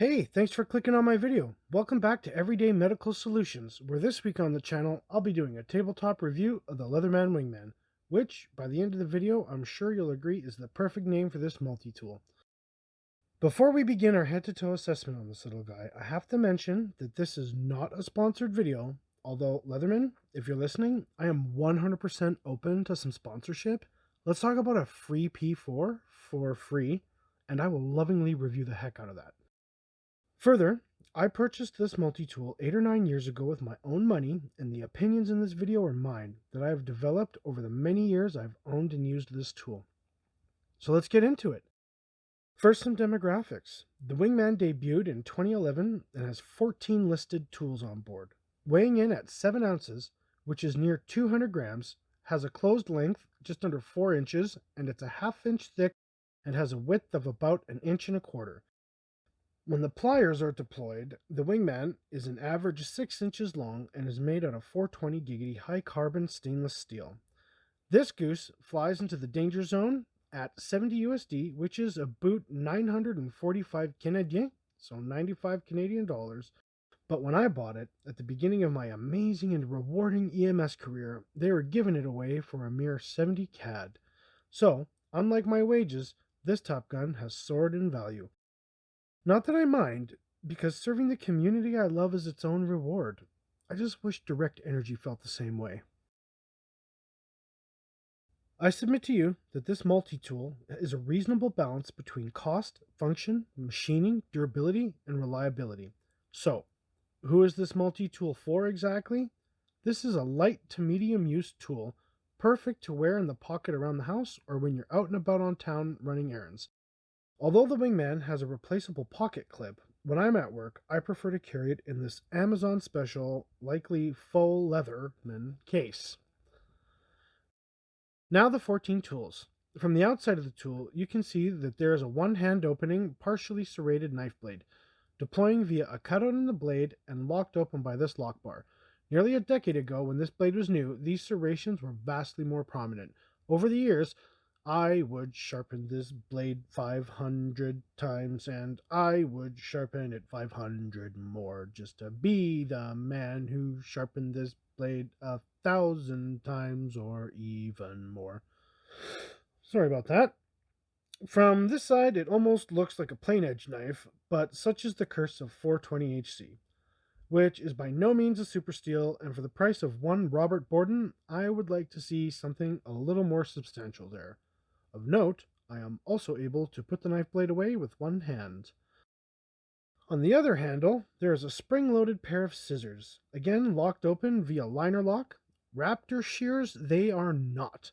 Hey, thanks for clicking on my video. Welcome back to Everyday Medical Solutions, where this week on the channel, I'll be doing a tabletop review of the Leatherman Wingman, which, by the end of the video, I'm sure you'll agree is the perfect name for this multi-tool. Before we begin our head-to-toe assessment on this little guy, I have to mention that this is not a sponsored video, although Leatherman, if you're listening, I am 100% open to some sponsorship. Let's talk about a free P4 for free, and I will lovingly review the heck out of that. Further, I purchased this multi-tool 8 or 9 years ago with my own money, and the opinions in this video are mine that I have developed over the many years I've owned and used this tool. So let's get into it. First, some demographics. The Wingman debuted in 2011 and has 14 listed tools on board. Weighing in at 7 ounces, which is near 200 grams, has a closed length just under 4 inches, and it's a ½ inch thick and has a width of about 1.25 inches. When the pliers are deployed, the Wingman is an average 6 inches long and is made out of 420 giggity high carbon stainless steel. This goose flies into the danger zone at 70 USD, which is about 945 Canadian, so 95 Canadian dollars. But when I bought it, at the beginning of my amazing and rewarding EMS career, they were giving it away for a mere 70 CAD. So, unlike my wages, this Top Gun has soared in value. Not that I mind, because serving the community I love is its own reward. I just wish Direct Energy felt the same way. I submit to you that this multi-tool is a reasonable balance between cost, function, machining, durability, and reliability. So, who is this multi-tool for exactly? This is a light to medium use tool, perfect to wear in the pocket around the house or when you're out and about on town running errands. Although the Wingman has a replaceable pocket clip, when I'm at work, I prefer to carry it in this Amazon special, likely faux Leatherman case. Now the 14 tools. From the outside of the tool, you can see that there is a one-hand opening, partially serrated knife blade, deploying via a cutout in the blade and locked open by this lock bar. Nearly a decade ago, when this blade was new, these serrations were vastly more prominent. Over the years, I would sharpen this blade 500 times, and I would sharpen it 500 more, just to be the man who sharpened this blade 1,000 times or even more. Sorry about that. From this side, it almost looks like a plain edge knife, but such is the curse of 420HC, which is by no means a super steel, and for the price of one Robert Borden, I would like to see something a little more substantial there. Of note, I am also able to put the knife blade away with one hand. On the other handle, there is a spring-loaded pair of scissors, again locked open via liner lock. Raptor shears they are not,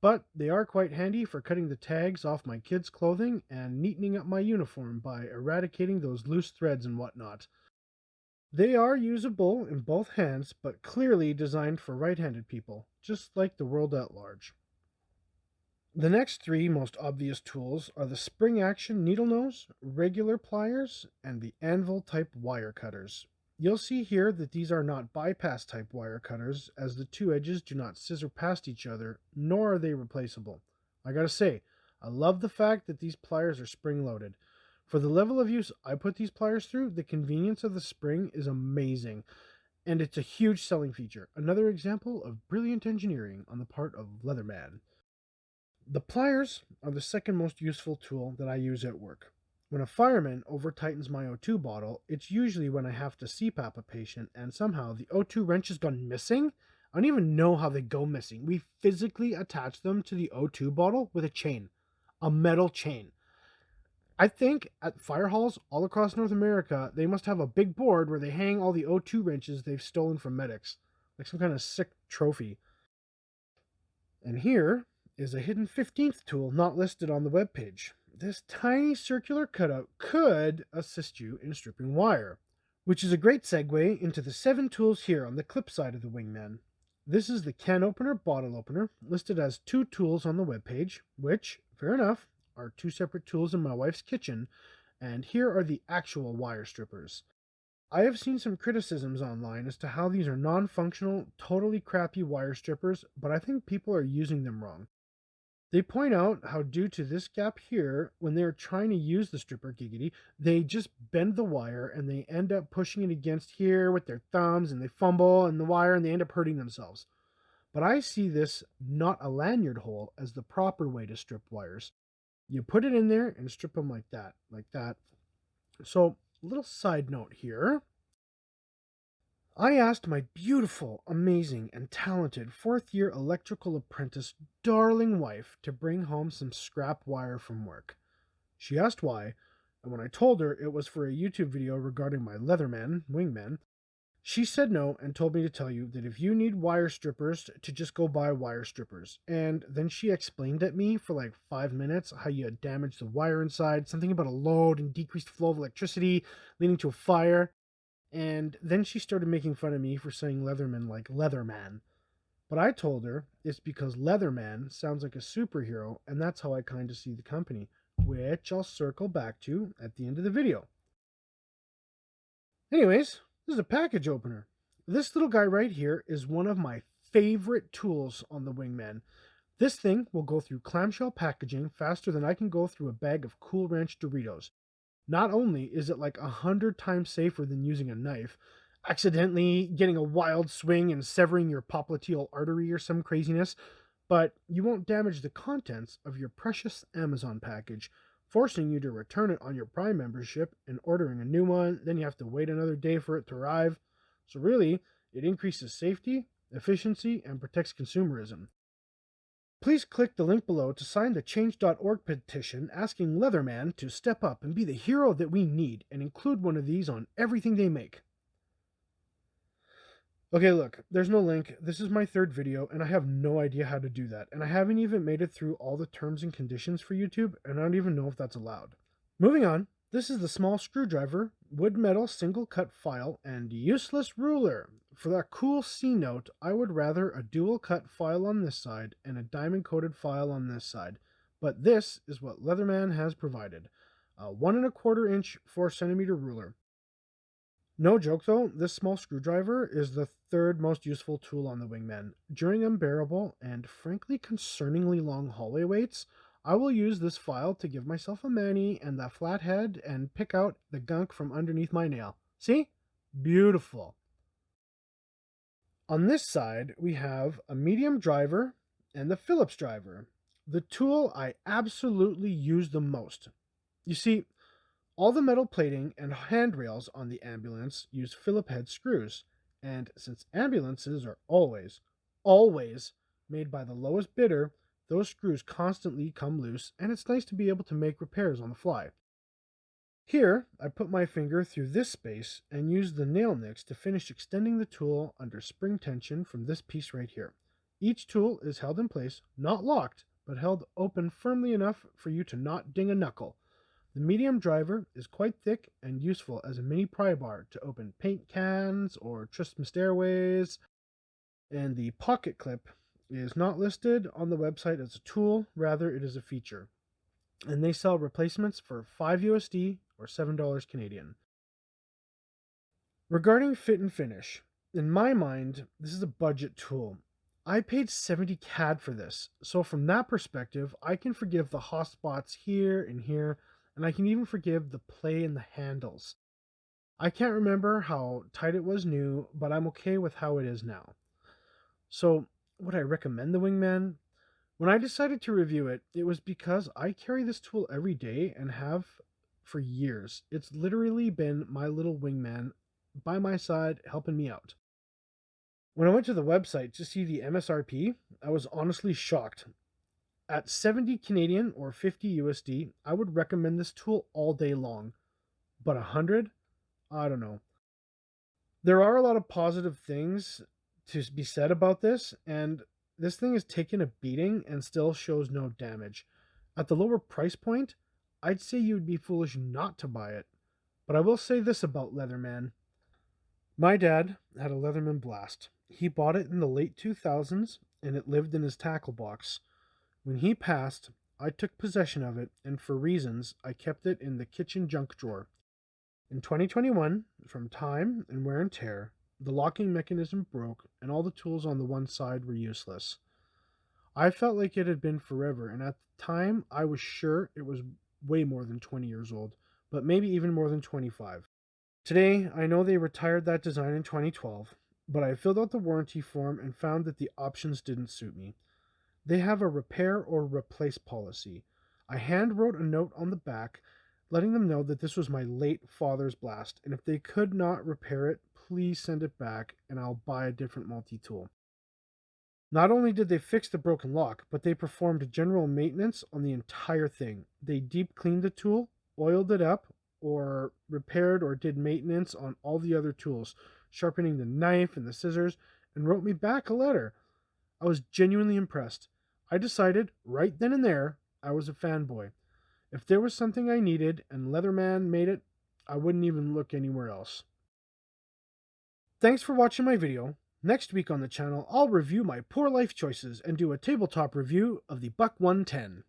but they are quite handy for cutting the tags off my kids' clothing and neatening up my uniform by eradicating those loose threads and whatnot. They are usable in both hands, but clearly designed for right-handed people, just like the world at large. The next three most obvious tools are the spring action needle nose, regular pliers, and the anvil type wire cutters. You'll see here that these are not bypass type wire cutters, as the two edges do not scissor past each other, nor are they replaceable. I gotta say, I love the fact that these pliers are spring loaded. For the level of use I put these pliers through, the convenience of the spring is amazing, and it's a huge selling feature. Another example of brilliant engineering on the part of Leatherman. The pliers are the second most useful tool that I use at work. When a fireman over-tightens my O2 bottle, it's usually when I have to CPAP a patient and somehow the O2 wrench has gone missing. I don't even know how they go missing. We physically attach them to the O2 bottle with a chain, a metal chain. I think at fire halls all across North America, they must have a big board where they hang all the O2 wrenches they've stolen from medics, like some kind of sick trophy. And here is a hidden 15th tool not listed on the webpage. This tiny circular cutout could assist you in stripping wire, which is a great segue into the 7 tools here on the clip side of the Wingman. This is the can opener, bottle opener, listed as 2 tools on the webpage, which, fair enough, are 2 separate tools in my wife's kitchen, and here are the actual wire strippers. I have seen some criticisms online as to how these are non-functional, totally crappy wire strippers, but I think people are using them wrong. They point out how, due to this gap here, when they're trying to use the stripper giggity, they just bend the wire and they end up pushing it against here with their thumbs and they fumble in the wire and they end up hurting themselves. But I see this not a lanyard hole as the proper way to strip wires. You put it in there and strip them like that, like that. So, little side note here. I asked my beautiful, amazing, and talented fourth-year electrical apprentice darling wife to bring home some scrap wire from work. She asked why, and when I told her it was for a YouTube video regarding my Leatherman Wingman, she said no and told me to tell you that if you need wire strippers, to just go buy wire strippers. And then she explained at me for like 5 minutes how you had damaged the wire inside, something about a load and decreased flow of electricity leading to a fire. And then she started making fun of me for saying Leatherman like Leatherman. But I told her it's because Leatherman sounds like a superhero, and that's how I kind of see the company, which I'll circle back to at the end of the video. Anyways, this is a package opener. This little guy right here is one of my favorite tools on the Wingman. This thing will go through clamshell packaging faster than I can go through a bag of Cool Ranch Doritos. Not only is it like 100 times safer than using a knife, accidentally getting a wild swing and severing your popliteal artery or some craziness, but you won't damage the contents of your precious Amazon package, forcing you to return it on your Prime membership and ordering a new one. Then you have to wait another day for it to arrive. So really, it increases safety, efficiency, and protects consumerism. Please click the link below to sign the Change.org petition asking Leatherman to step up and be the hero that we need and include one of these on everything they make. Okay, look, there's no link. This is my third video, and I have no idea how to do that. And I haven't even made it through all the terms and conditions for YouTube, and I don't even know if that's allowed. Moving on, this is the small screwdriver, wood metal single cut file, and useless ruler. For that cool C note, I would rather a dual cut file on this side and a diamond coated file on this side. But this is what Leatherman has provided. A 1 1/4 inch 4 centimeter ruler. No joke though, this small screwdriver is the third most useful tool on the Wingman. During unbearable and frankly concerningly long hallway waits, I will use this file to give myself a mani and the flathead and pick out the gunk from underneath my nail. See? Beautiful. On this side, we have a medium driver and the Phillips driver, the tool I absolutely use the most. You see, all the metal plating and handrails on the ambulance use Phillip head screws, and since ambulances are always made by the lowest bidder, those screws constantly come loose, and it's nice to be able to make repairs on the fly. Here, I put my finger through this space and use the nail nicks to finish extending the tool under spring tension from this piece right here. Each tool is held in place, not locked, but held open firmly enough for you to not ding a knuckle. The medium driver is quite thick and useful as a mini pry bar to open paint cans or twist stairways, and the pocket clip is not listed on the website as a tool, rather it is a feature. And they sell replacements for $5 or $7 Canadian. Regarding fit and finish, in my mind, this is a budget tool. I paid 70 CAD for this, so from that perspective, I can forgive the hot spots here and here, and I can even forgive the play in the handles. I can't remember how tight it was new, but I'm okay with how it is now. So, would I recommend the Wingman? When I decided to review it, it was because I carry this tool every day and have for years. It's literally been my little Wingman by my side helping me out. When I went to the website to see the MSRP, I was honestly shocked. At 70 Canadian or 50 USD, I would recommend this tool all day long. But 100? I don't know. There are a lot of positive things to be said about this, and this thing has taken a beating and still shows no damage. At the lower price point, I'd say you would be foolish not to buy it. But I will say this about Leatherman. My dad had a Leatherman Blast. He bought it in the late 2000s, and it lived in his tackle box. When he passed, I took possession of it, and for reasons, I kept it in the kitchen junk drawer. In 2021, from time and wear and tear, the locking mechanism broke, and all the tools on the one side were useless. I felt like it had been forever, and at the time, I was sure it was way more than 20 years old, but maybe even more than 25. Today, I know they retired that design in 2012, but I filled out the warranty form and found that the options didn't suit me. They have a repair or replace policy. I hand wrote a note on the back letting them know that this was my late father's blast, and if they could not repair it, please send it back and I'll buy a different multi tool. Not only did they fix the broken lock, but they performed general maintenance on the entire thing. They deep cleaned the tool, oiled it up, or repaired or did maintenance on all the other tools, sharpening the knife and the scissors, and wrote me back a letter. I was genuinely impressed. I decided right then and there I was a fanboy. If there was something I needed and Leatherman made it, I wouldn't even look anywhere else. Thanks for watching my video. Next week on the channel, I'll review my poor life choices and do a tabletop review of the Buck 110.